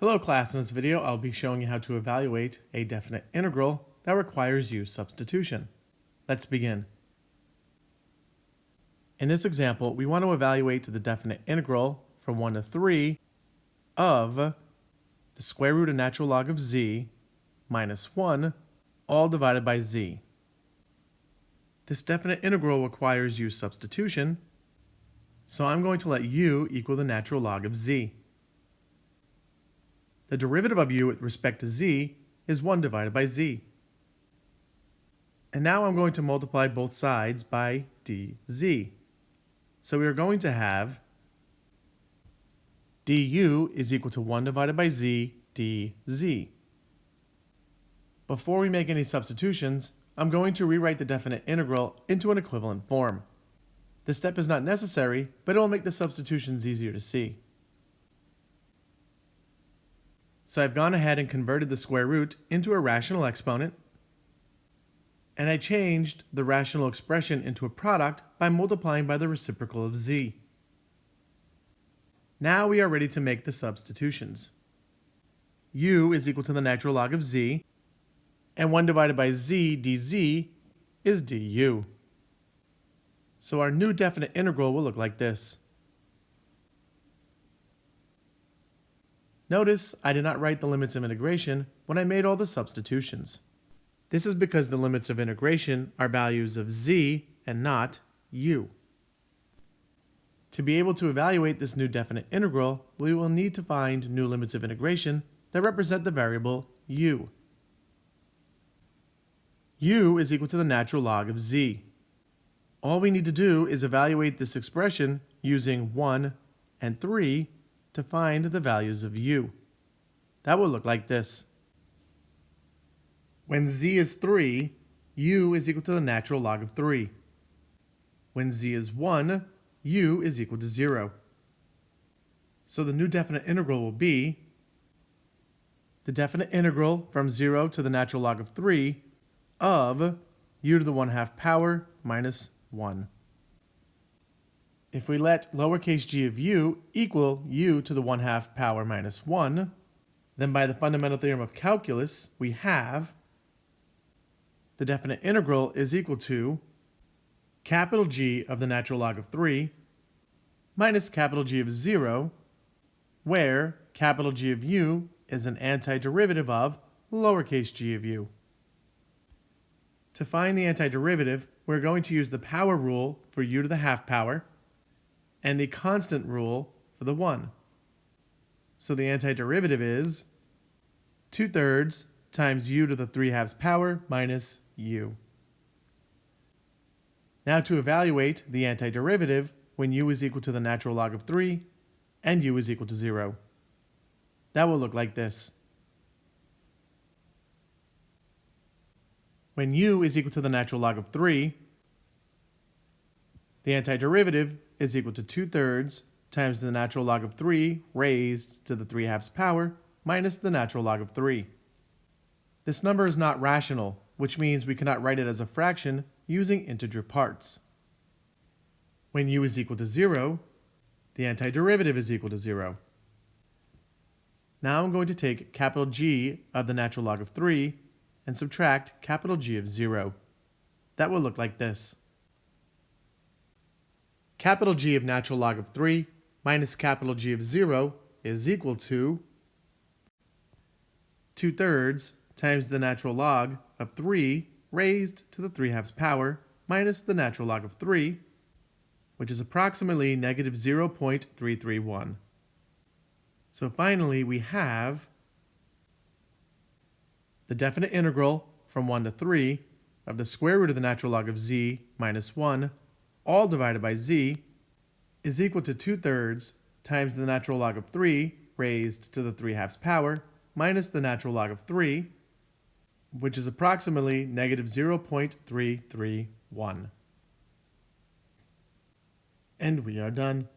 Hello class, in this video I'll be showing you how to evaluate a definite integral that requires U-substitution. Let's begin. In this example, we want to evaluate the definite integral from 1 to 3 of the square root of natural log of z minus 1 all divided by z. This definite integral requires U-substitution, so I'm going to let u equal the natural log of z. The derivative of u with respect to z is 1 divided by z. And now I'm going to multiply both sides by dz. So we are going to have du is equal to 1 divided by z dz. Before we make any substitutions, I'm going to rewrite the definite integral into an equivalent form. This step is not necessary, but it will make the substitutions easier to see. So I've gone ahead and converted the square root into a rational exponent, and I changed the rational expression into a product by multiplying by the reciprocal of z. Now we are ready to make the substitutions. U is equal to the natural log of z, and 1 divided by z dz is du. So our new definite integral will look like this. Notice I did not write the limits of integration when I made all the substitutions. This is because the limits of integration are values of z and not u. To be able to evaluate this new definite integral, we will need to find new limits of integration that represent the variable u. U is equal to the natural log of z. All we need to do is evaluate this expression using 1 and 3 to find the values of u. That will look like this. When z is 3, u is equal to the natural log of 3. When z is 1, u is equal to 0. So the new definite integral will be the definite integral from 0 to the natural log of 3 of u to the 1/2 power minus 1. If we let lowercase g of u equal u to the 1/2 power minus 1, then by the fundamental theorem of calculus, we have the definite integral is equal to capital G of the natural log of 3 minus capital G of 0, where capital G of u is an antiderivative of lowercase g of u. To find the antiderivative, we're going to use the power rule for u to the 1/2 power and the constant rule for the 1. So the antiderivative is 2/3 times u to the 3/2 power minus u. Now to evaluate the antiderivative when u is equal to the natural log of 3 and u is equal to 0. That will look like this. When u is equal to the natural log of 3, the antiderivative is equal to 2/3 times the natural log of 3 raised to the 3/2 power minus the natural log of 3. This number is not rational, which means we cannot write it as a fraction using integer parts. When u is equal to 0, the antiderivative is equal to 0. Now I'm going to take capital G of the natural log of 3 and subtract capital G of 0. That will look like this. Capital G of natural log of 3 minus capital G of 0 is equal to 2/3 times the natural log of 3 raised to the 3/2 power minus the natural log of 3, which is approximately negative 0.331. So finally we have the definite integral from 1 to 3 of the square root of the natural log of z minus 1 all divided by z is equal to 2/3 times the natural log of 3 raised to the 3/2 power minus the natural log of 3, which is approximately negative 0.331. And we are done.